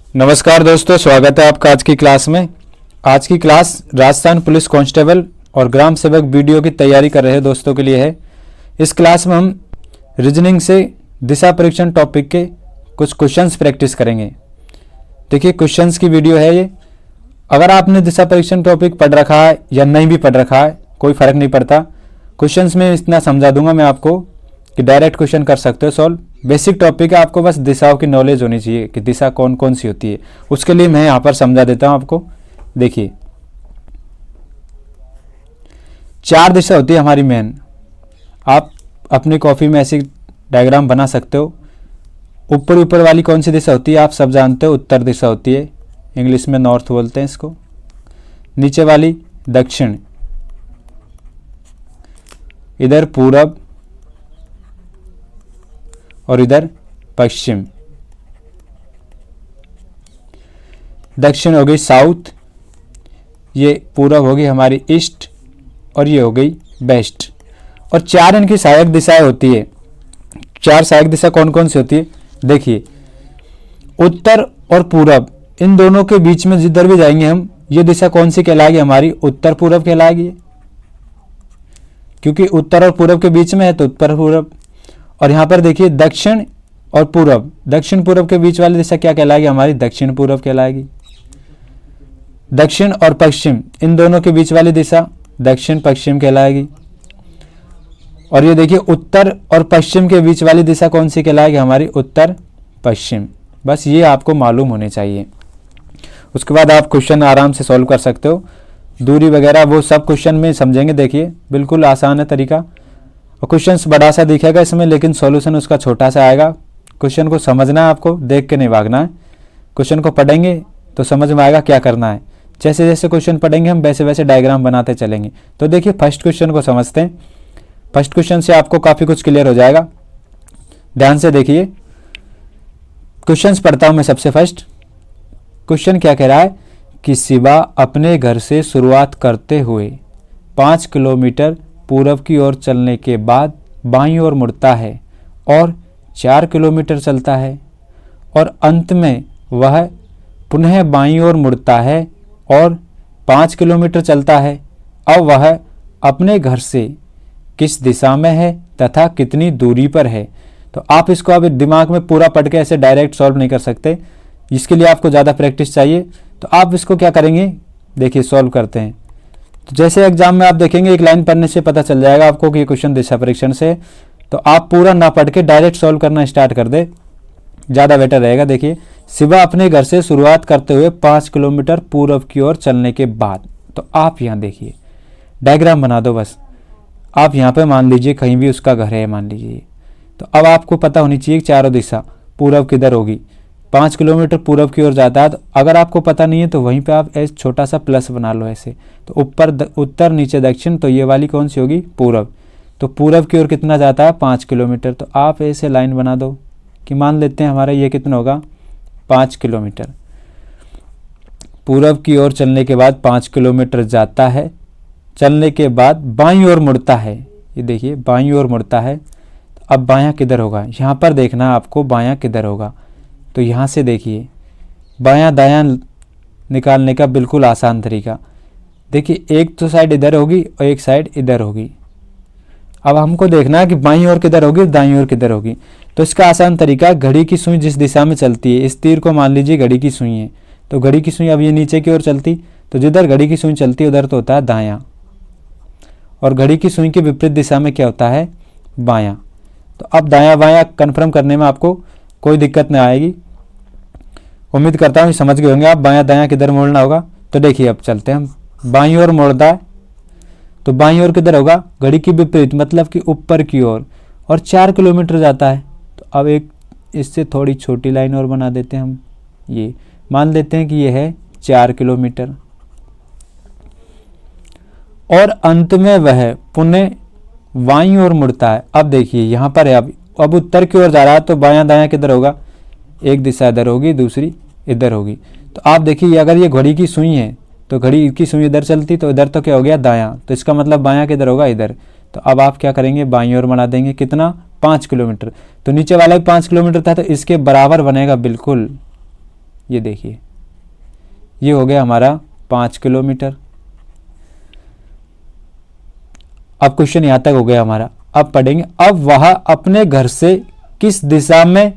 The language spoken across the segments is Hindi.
नमस्कार दोस्तों, स्वागत है आपका आज की क्लास में। आज की क्लास राजस्थान पुलिस कांस्टेबल और ग्राम सेवक वीडियो की तैयारी कर रहे दोस्तों के लिए है। इस क्लास में हम रीजनिंग से दिशा परीक्षण टॉपिक के कुछ क्वेश्चंस प्रैक्टिस करेंगे। देखिए, क्वेश्चंस की वीडियो है ये। अगर आपने दिशा परीक्षण टॉपिक पढ़ रखा है या नहीं भी पढ़ रखा है, कोई फ़र्क नहीं पड़ता। क्वेश्चंस में इतना समझा दूंगा मैं आपको कि डायरेक्ट क्वेश्चन कर सकते हो सॉल्व। बेसिक टॉपिक है, आपको बस दिशाओं की नॉलेज होनी चाहिए कि दिशा कौन कौन सी होती है। उसके लिए मैं यहाँ पर समझा देता हूँ आपको। देखिए, 4 दिशा होती है हमारी मेन। आप अपनी कॉपी में ऐसी डायग्राम बना सकते हो। ऊपर ऊपर वाली कौन सी दिशा होती है आप सब जानते हो, उत्तर दिशा होती है, इंग्लिश में नॉर्थ बोलते हैं इसको। नीचे वाली दक्षिण, इधर पूरब और इधर पश्चिम। दक्षिण हो गई साउथ, ये पूरब होगी हमारी ईस्ट और ये हो गई वेस्ट। और 4 इनकी सहायक दिशाएं होती है। 4 सहायक दिशा कौन कौन सी होती है? देखिए, उत्तर और पूरब, इन दोनों के बीच में जिधर भी जाएंगे हम, ये दिशा कौन सी कहलाएगी? हमारी उत्तर पूरब कहलाएगी, क्योंकि उत्तर और पूरब के बीच में है तो उत्तर पूरब। और यहाँ पर देखिए, दक्षिण और पूरब, दक्षिण पूरब के बीच वाली दिशा क्या कहलाएगी? हमारी दक्षिण पूरब कहलाएगी। दक्षिण और पश्चिम, इन दोनों के बीच वाली दिशा दक्षिण पश्चिम कहलाएगी। और ये देखिए, उत्तर और पश्चिम के बीच वाली दिशा कौन सी कहलाएगी? हमारी उत्तर पश्चिम। बस ये आपको मालूम होने चाहिए। उसके बाद आप क्वेश्चन आराम से सॉल्व कर सकते हो। दूरी वगैरह वो सब क्वेश्चन में समझेंगे। देखिए, बिल्कुल आसान है तरीका। और क्वेश्चन बड़ा सा दिखेगा इसमें, लेकिन सॉल्यूशन उसका छोटा सा आएगा। क्वेश्चन को समझना है आपको, देख के नहीं भागना है। क्वेश्चन को पढ़ेंगे तो समझ में आएगा क्या करना है। जैसे जैसे क्वेश्चन पढ़ेंगे हम वैसे वैसे डायग्राम बनाते चलेंगे। तो देखिए, फर्स्ट क्वेश्चन को समझते हैं। फर्स्ट क्वेश्चन से आपको काफ़ी कुछ क्लियर हो जाएगा। ध्यान से देखिए, क्वेश्चन पढ़ता हूँ मैं सबसे फर्स्ट। क्वेश्चन क्या कह रहा है कि शिवा अपने घर से शुरुआत करते हुए 5 किलोमीटर पूरब की ओर चलने के बाद बाईं ओर मुड़ता है और 4 किलोमीटर चलता है, और अंत में वह पुनः बाईं ओर मुड़ता है और 5 किलोमीटर चलता है। अब वह अपने घर से किस दिशा में है तथा कितनी दूरी पर है? तो आप इसको अब दिमाग में पूरा पढ़ के ऐसे डायरेक्ट सॉल्व नहीं कर सकते, इसके लिए आपको ज़्यादा प्रैक्टिस चाहिए। तो आप इसको क्या करेंगे, देखिए सॉल्व करते हैं। तो जैसे एग्जाम में आप देखेंगे, एक लाइन पढ़ने से पता चल जाएगा आपको कि ये क्वेश्चन दिशा परीक्षण से। तो आप पूरा ना पढ़ के डायरेक्ट सॉल्व करना स्टार्ट कर दे, ज़्यादा बेटर रहेगा। देखिए, शिवा अपने घर से शुरुआत करते हुए 5 किलोमीटर पूरब की ओर चलने के बाद, तो आप यहाँ देखिए डायग्राम बना दो बस। आप यहाँ पे मान लीजिए कहीं भी उसका घर है, मान लीजिए। तो अब आपको पता होनी चाहिए चारों दिशा, पूरब किधर होगी। 5 किलोमीटर पूरब की ओर जाता है। तो अगर आपको पता नहीं है तो वहीं पे आप ऐसे छोटा सा प्लस बना लो ऐसे। तो ऊपर उत्तर, नीचे दक्षिण, तो ये वाली कौन सी होगी? पूरब। तो पूरब की ओर कितना जाता है? 5 किलोमीटर। तो आप ऐसे लाइन बना दो कि मान लेते हैं हमारा ये कितना होगा? 5 किलोमीटर। पूरब की ओर चलने के बाद 5 किलोमीटर जाता है, चलने के बाद बाईं ओर मुड़ता है। ये देखिए, बाईं ओर मुड़ता है। अब बायां किधर होगा? यहाँ पर देखना आपको बायां किधर होगा। तो यहाँ से देखिए, बायां दायां निकालने का बिल्कुल आसान तरीका। देखिए, एक तो साइड इधर होगी और एक साइड इधर होगी। अब हमको देखना है कि बाईं ओर किधर होगी, दाईं ओर किधर होगी। तो इसका आसान तरीका, घड़ी की सुई जिस दिशा में चलती है, इस तीर को मान लीजिए घड़ी की सुई है। तो घड़ी की सुई अब ये नीचे की ओर चलती, तो जिधर घड़ी की सुई चलती है उधर तो होता है दायां, और घड़ी की सुई के विपरीत दिशा में क्या होता है? बायां। तो अब दायां बायां कन्फर्म करने में आपको कोई दिक्कत नहीं आएगी। उम्मीद करता हूँ समझ गए होंगे आप बायां दायां किधर मोड़ना होगा। तो देखिए, अब चलते हैं हम। बाईं ओर मोड़ता है तो बाईं ओर किधर होगा? घड़ी की विपरीत, मतलब कि ऊपर की ओर, और 4 किलोमीटर जाता है। तो अब एक इससे थोड़ी छोटी लाइन और बना देते हैं हम। ये मान लेते हैं कि ये है 4 किलोमीटर, और अंत में वह पुनः बाईं ओर मुड़ता है। अब देखिए, यहाँ पर है, अब उत्तर की ओर जा रहा है। तो बायां दायां किधर होगा? एक दिशा इधर होगी, दूसरी इधर होगी। तो आप देखिए, अगर ये घड़ी की सुई है तो घड़ी की सुई इधर चलती, तो इधर तो क्या हो गया? दायां। तो इसका मतलब बायां किधर होगा? इधर। तो अब आप क्या करेंगे? बाईं ओर बना देंगे। कितना? 5 किलोमीटर। तो नीचे वाला भी 5 किलोमीटर था, तो इसके बराबर बनेगा बिल्कुल। ये देखिए, ये हो गया हमारा 5 किलोमीटर। अब क्वेश्चन यहाँ तक हो गया हमारा। अब पढ़ेंगे, अब वह अपने घर से किस दिशा में,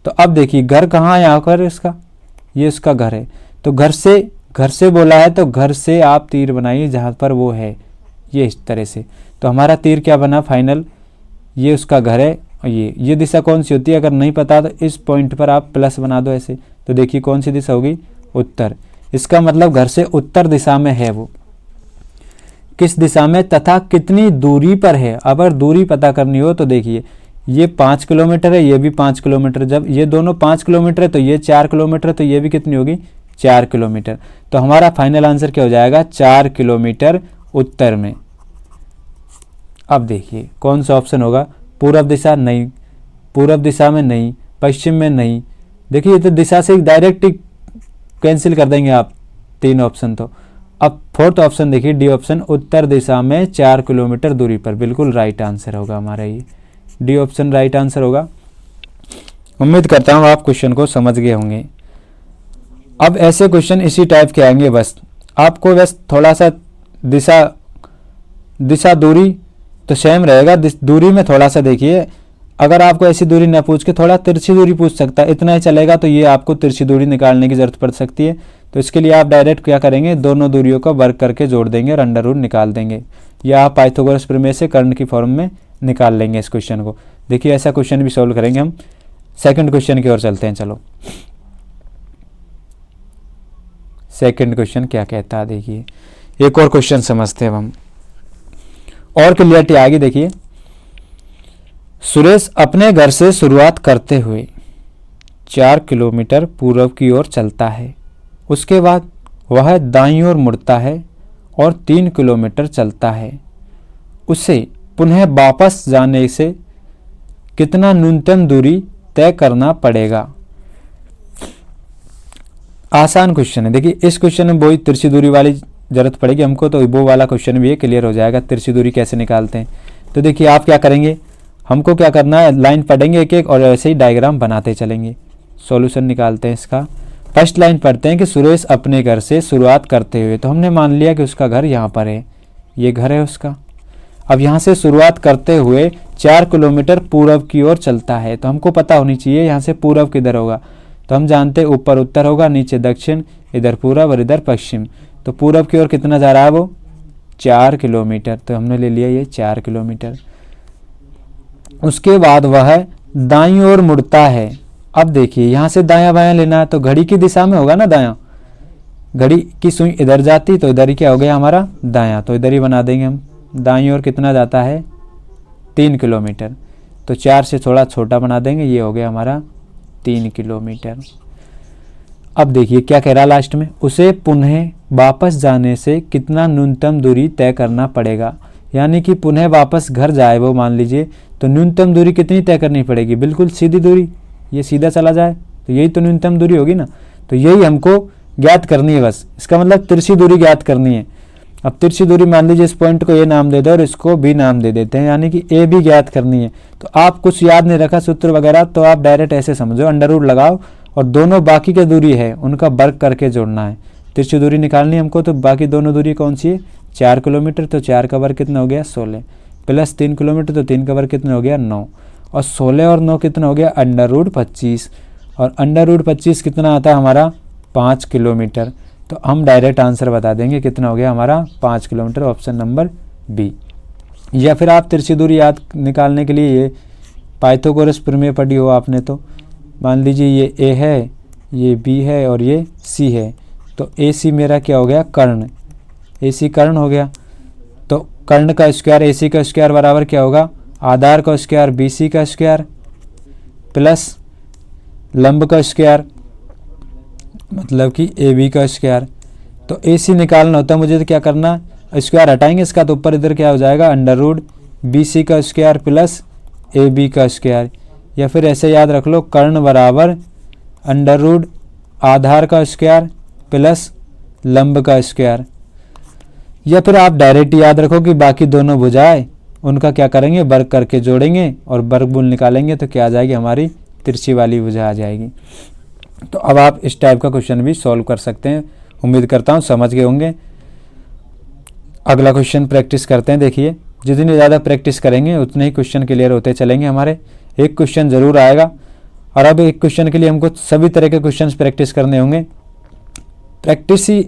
तो अब देखिए घर कहाँ है यहाँ पर इसका, ये उसका घर है, तो घर से बोला है तो घर से आप तीर बनाइए जहाँ पर वो है, ये इस तरह से। तो हमारा तीर क्या बना फाइनल, ये उसका घर है और ये दिशा कौन सी होती है, अगर नहीं पता तो इस पॉइंट पर आप प्लस बना दो ऐसे। तो देखिए कौन सी दिशा होगी, उत्तर। इसका मतलब घर से उत्तर दिशा में है वो। किस दिशा में तथा कितनी दूरी पर है, अगर दूरी पता करनी हो तो देखिए ये 5 किलोमीटर है, ये भी 5 किलोमीटर, जब ये दोनों 5 किलोमीटर है तो ये 4 किलोमीटर, तो ये भी कितनी होगी 4 किलोमीटर। तो हमारा फाइनल आंसर क्या हो जाएगा, 4 किलोमीटर उत्तर में। अब देखिए कौन सा ऑप्शन होगा, पूर्व दिशा नहीं, पूर्व दिशा में नहीं, पश्चिम में नहीं। देखिए ये तो दिशा से डायरेक्ट कैंसिल कर देंगे आप 3 ऑप्शन। तो अब 4th ऑप्शन देखिए, डी ऑप्शन, उत्तर दिशा में 4 किलोमीटर दूरी पर, बिल्कुल राइट आंसर होगा हमारा ये, डी ऑप्शन राइट आंसर होगा। उम्मीद करता हूँ आप क्वेश्चन को समझ गए होंगे। अब ऐसे क्वेश्चन इसी टाइप के आएंगे, बस आपको बस थोड़ा सा दिशा दूरी तो सेम रहेगा, दूरी में थोड़ा सा देखिए, अगर आपको ऐसी दूरी ना पूछ के थोड़ा तिरछी दूरी पूछ सकता है, इतना ही चलेगा, तो ये आपको तिरछी दूरी निकालने की जरूरत पड़ सकती है। तो इसके लिए आप डायरेक्ट क्या करेंगे, दोनों दूरियों का वर्ग करके जोड़ देंगे और अंडर रूट निकाल देंगे, या आप पाइथागोरस प्रमेय से कर्ण की फॉर्म में निकाल लेंगे इस क्वेश्चन को। देखिए ऐसा क्वेश्चन भी सॉल्व करेंगे हम। सेकंड क्वेश्चन की ओर चलते हैं, चलो सेकंड क्वेश्चन क्या कहता है, देखिए एक और क्वेश्चन समझते हैं हम और क्लियरिटी आएगी। देखिए, सुरेश अपने घर से शुरुआत करते हुए 4 किलोमीटर पूर्व की ओर चलता है, उसके बाद वह दाईं ओर मुड़ता है और 3 किलोमीटर चलता है। उसे पुनः वापस जाने से कितना न्यूनतम दूरी तय करना पड़ेगा। आसान क्वेश्चन है। देखिए इस क्वेश्चन में वही तिरछी दूरी वाली जरूरत पड़ेगी हमको, तो वो वाला क्वेश्चन भी क्लियर हो जाएगा, तिरछी दूरी कैसे निकालते हैं। तो देखिए आप क्या करेंगे, हमको क्या करना है, लाइन पढ़ेंगे एक एक और ऐसे ही डायग्राम बनाते चलेंगे। सॉल्यूशन निकालते हैं इसका। फर्स्ट लाइन पढ़ते हैं कि सुरेश अपने घर से शुरुआत करते हुए, तो हमने मान लिया कि उसका घर यहाँ पर है, ये घर है उसका। अब यहाँ से शुरुआत करते हुए 4 किलोमीटर पूर्व की ओर चलता है, तो हमको पता होनी चाहिए यहाँ से पूर्व किधर होगा। तो हम जानते हैं ऊपर उत्तर होगा, नीचे दक्षिण, इधर पूर्व और इधर पश्चिम। तो पूर्व की ओर कितना जा रहा है वो 4 किलोमीटर, तो हमने ले लिया ये 4 किलोमीटर। उसके बाद वह दाईं ओर मुड़ता है। अब देखिए यहाँ से दायां बायां लेना है, तो घड़ी की दिशा में होगा ना दायां, घड़ी की सुई इधर जाती तो इधर ही क्या हो गया हमारा दायां, तो इधर ही बना देंगे हम। दाईं ओर कितना जाता है 3 किलोमीटर, तो 4 से थोड़ा छोटा बना देंगे, ये हो गया हमारा 3 किलोमीटर। अब देखिए क्या कह रहा लास्ट में, उसे पुनः वापस जाने से कितना न्यूनतम दूरी तय करना पड़ेगा। यानी कि पुनः वापस घर जाए वो, मान लीजिए, तो न्यूनतम दूरी कितनी तय करनी पड़ेगी, बिल्कुल सीधी दूरी, ये सीधा चला जाए तो यही तो न्यूनतम दूरी होगी ना। तो यही हमको ज्ञात करनी है बस, इसका मतलब तिरछी दूरी ज्ञात करनी है। अब तिरछी दूरी मान लीजिए इस पॉइंट को ए नाम दे दो और इसको बी नाम दे देते हैं, यानी कि ए भी ज्ञात करनी है। तो आप कुछ याद नहीं रखा सूत्र वगैरह, तो आप डायरेक्ट ऐसे समझो, अंडर रूट लगाओ और दोनों बाकी की दूरी है उनका वर्ग करके जोड़ना है। तिरछी दूरी निकालनी है हमको, तो बाकी दोनों दूरी कौन सी है 4 किलोमीटर, तो 4 का वर्ग कितना हो गया 16, प्लस 3 किलोमीटर, तो 3 का वर्ग कितना हो गया 9, और 16 और 9 कितना हो गया अंडर रूट 25, और अंडर रूट 25 कितना आता है हमारा 5 किलोमीटर। तो हम डायरेक्ट आंसर बता देंगे कितना हो गया हमारा 5 किलोमीटर, ऑप्शन नंबर बी। या फिर आप तिरछी दूरी याद निकालने के लिए ये पाइथागोरस प्रमेय पढ़ी हो आपने, तो मान लीजिए ये ए है, ये बी है और ये सी है, तो ए सी मेरा क्या हो गया कर्ण, ए सी कर्ण हो गया। तो कर्ण का स्क्वायर ए सी का स्क्वायर बराबर क्या होगा, आधार का स्क्वायर बी सी का स्क्वायर प्लस लंब का स्क्वायर, मतलब कि ए बी का स्क्वायर। तो ए सी निकालना होता है मुझे, तो क्या करना, स्क्वायर हटाएंगे इसका, तो ऊपर इधर क्या हो जाएगा अंडर रूट बी सी का स्क्वायर प्लस ए बी का स्क्वायर। या फिर ऐसे याद रख लो, कर्ण बराबर अंडर रूट आधार का स्क्वायर प्लस लंब का स्क्वायर। या फिर आप डायरेक्ट याद रखो कि बाकी दोनों भुजाएं उनका क्या करेंगे वर्ग करके जोड़ेंगे और वर्गमूल निकालेंगे, तो क्या आ जाएगी हमारी तिरछी वाली भुजा आ जाएगी। तो अब आप इस टाइप का क्वेश्चन भी सॉल्व कर सकते हैं। उम्मीद करता हूँ समझ गए होंगे। अगला क्वेश्चन प्रैक्टिस करते हैं। देखिए, जितनी ज़्यादा प्रैक्टिस करेंगे उतने ही क्वेश्चन क्लियर होते चलेंगे हमारे। एक क्वेश्चन ज़रूर आएगा, और अब एक क्वेश्चन के लिए हमको सभी तरह के क्वेश्चंस प्रैक्टिस करने होंगे। प्रैक्टिस ही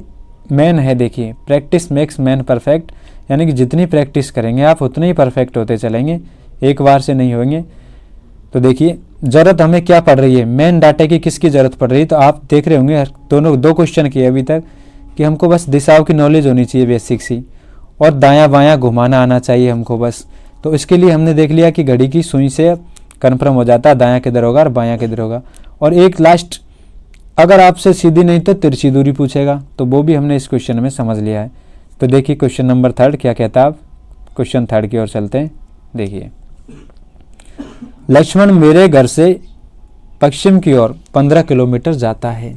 मैन है। देखिए, प्रैक्टिस मेक्स मैन परफेक्ट, यानी कि जितनी प्रैक्टिस करेंगे आप उतने ही परफेक्ट होते चलेंगे, एक बार से नहीं होंगे। तो देखिए, ज़रूरत हमें क्या पड़ रही है, मेन डाटा की किसकी ज़रूरत पड़ रही है। तो आप देख रहे होंगे दोनों दो क्वेश्चन किए अभी तक कि हमको बस दिशाओं की नॉलेज होनी चाहिए बेसिक सी, और दायां बायां घुमाना आना चाहिए हमको बस। तो इसके लिए हमने देख लिया कि घड़ी की सुई से कन्फर्म हो जाता है दायां किधर होगा और बायां किधर होगा। और एक लास्ट, अगर आपसे सीधी नहीं तो तिरछी दूरी पूछेगा, तो वो भी हमने इस क्वेश्चन में समझ लिया है। तो देखिए क्वेश्चन नंबर 3 क्या कहता है। आप क्वेश्चन 3 की ओर चलते हैं। देखिए, लक्ष्मण मेरे घर से पश्चिम की ओर 15 किलोमीटर जाता है।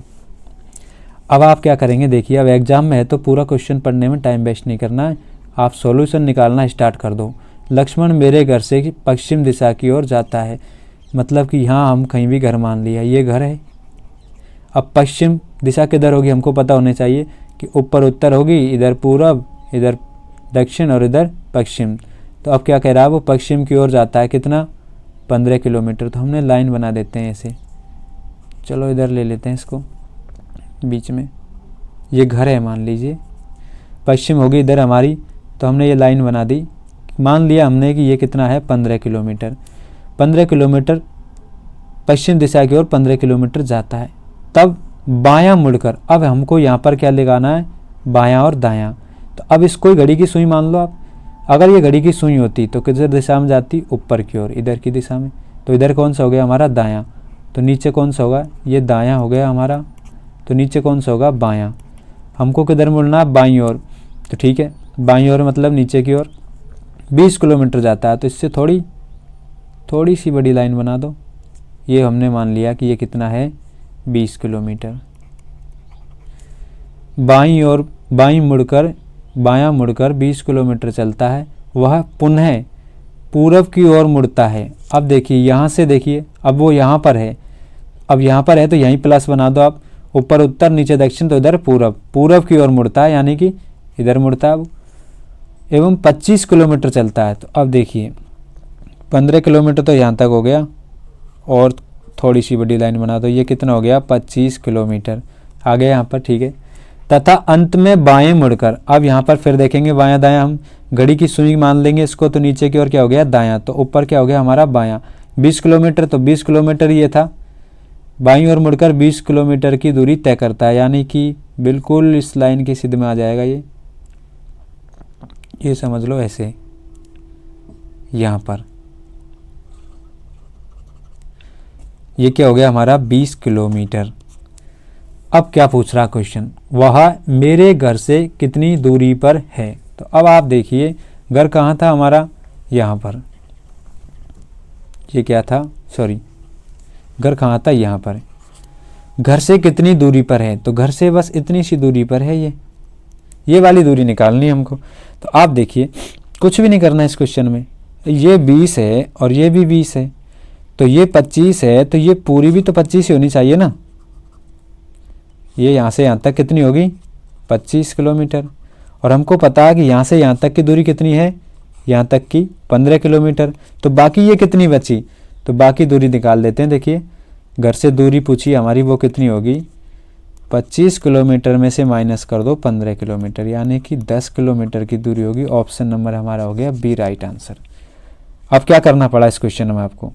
अब आप क्या करेंगे, देखिए अब एग्जाम में है तो पूरा क्वेश्चन पढ़ने में टाइम वेस्ट नहीं करना है, आप सॉल्यूशन निकालना स्टार्ट कर दो। लक्ष्मण मेरे घर से पश्चिम दिशा की ओर जाता है, मतलब कि यहाँ हम कहीं भी घर मान लिया, ये घर है। अब पश्चिम दिशा किधर होगी हमको पता होने चाहिए कि ऊपर उत्तर होगी, इधर पूरब, इधर दक्षिण और इधर पश्चिम। तो अब क्या कह रहा है, वो पश्चिम की ओर जाता है, कितना, 15 किलोमीटर। तो हमने लाइन बना देते हैं ऐसे, चलो इधर ले लेते हैं इसको बीच में, ये घर है मान लीजिए, पश्चिम होगी इधर हमारी, तो हमने ये लाइन बना दी। मान लिया हमने कि ये कितना है, 15 किलोमीटर। 15 किलोमीटर पश्चिम दिशा की ओर 15 किलोमीटर जाता है। तब बायां मुड़कर, अब हमको यहाँ पर क्या लगाना है, बायां और दायां। तो अब इसको घड़ी की सुई मान लो आप। अगर ये घड़ी की सुई होती तो किधर दिशा में जाती, ऊपर की ओर, इधर की दिशा में। तो इधर कौन सा हो गया हमारा, दायां। तो नीचे कौन सा होगा, ये दायां हो गया हमारा। तो नीचे कौन सा होगा, बायां। हमको किधर मुड़ना है, बाईं ओर। तो ठीक है, बाईं ओर मतलब नीचे की ओर। 20 किलोमीटर जाता है, तो इससे थोड़ी सी बड़ी लाइन बना दो। ये हमने मान लिया कि ये कितना है, 20 किलोमीटर। बायां मुड़कर 20 किलोमीटर चलता है, वह पुनः पूरब की ओर मुड़ता है। अब देखिए यहाँ से, देखिए अब वो यहाँ पर है, अब यहाँ पर है तो यहीं प्लस बना दो आप, ऊपर उत्तर नीचे दक्षिण, तो इधर पूरब की ओर मुड़ता है, यानी कि इधर मुड़ता है वो, एवं 25 किलोमीटर चलता है। तो अब देखिए 15 किलोमीटर तो यहाँ तक हो गया, और थोड़ी सी बड़ी लाइन बना दो, ये कितना हो गया, 25 किलोमीटर आ गया यहाँ पर, ठीक है। तथा अंत में बाएं मुड़कर, अब यहाँ पर फिर देखेंगे बायां दायां, हम घड़ी की सुई मान लेंगे इसको, तो नीचे की ओर क्या हो गया, दायां, तो ऊपर क्या हो गया हमारा, बायां। 20 किलोमीटर, तो 20 किलोमीटर ये था, बाईं ओर मुड़कर 20 किलोमीटर की दूरी तय करता है, यानी कि बिल्कुल इस लाइन की सीध में आ जाएगा ये समझ लो ऐसे, यहाँ पर ये क्या हो गया हमारा, 20 किलोमीटर। अब क्या पूछ रहा क्वेश्चन, वह मेरे घर से कितनी दूरी पर है। तो अब आप देखिए घर कहाँ था हमारा, यहाँ पर, ये क्या था, सॉरी, घर कहाँ था, यहाँ पर। घर से कितनी दूरी पर है, तो घर से बस इतनी सी दूरी पर है, ये वाली दूरी निकालनी है हमको। तो आप देखिए कुछ भी नहीं करना है इस क्वेश्चन में, ये 20 है और ये भी 20 है, तो ये 25 है, तो ये पूरी भी तो 25 ही होनी चाहिए ना। ये यहाँ से यहाँ तक कितनी होगी, 25 किलोमीटर। और हमको पता है कि यहाँ से यहाँ तक की दूरी कितनी है, यहाँ तक की 15 किलोमीटर। तो बाकी ये कितनी बची, तो बाकी दूरी निकाल देते हैं। देखिए घर से दूरी पूछी हमारी, वो कितनी होगी, 25 किलोमीटर में से माइनस कर दो 15 किलोमीटर, यानी कि 10 किलोमीटर की दूरी होगी। ऑप्शन नंबर हमारा हो गया बी राइट आंसर। अब क्या करना पड़ा इस क्वेश्चन में, आपको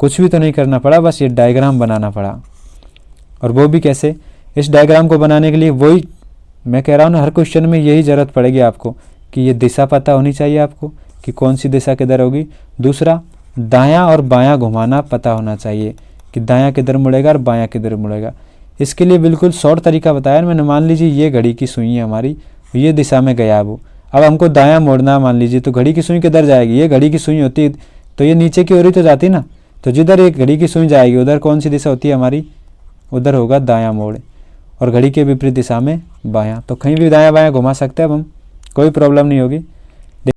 कुछ भी तो नहीं करना पड़ा, बस ये डायग्राम बनाना पड़ा। और वो भी कैसे, इस डायग्राम को बनाने के लिए वही मैं कह रहा हूँ ना, हर क्वेश्चन में यही ज़रूरत पड़ेगी आपको कि ये दिशा पता होनी चाहिए आपको कि कौन सी दिशा किधर होगी। दूसरा, दायां और बायां घुमाना पता होना चाहिए कि दायां किधर मुड़ेगा और बायां किधर मुड़ेगा। इसके लिए बिल्कुल शॉर्ट तरीका बताया मैंने। मान लीजिए ये घड़ी की सुई है हमारी, ये दिशा में गया वो, अब हमको दायां मोड़ना मान लीजिए, तो घड़ी की सुई किधर जाएगी, ये घड़ी की सुई होती तो ये नीचे की ओर ही तो जाती ना। तो जिधर एक घड़ी की सुई जाएगी उधर कौन सी दिशा होती है हमारी, उधर होगा दायां मोड़, और घड़ी के विपरीत दिशा में बायां। तो कहीं भी दायां बायां घुमा सकते हैं अब हम, कोई प्रॉब्लम नहीं होगी।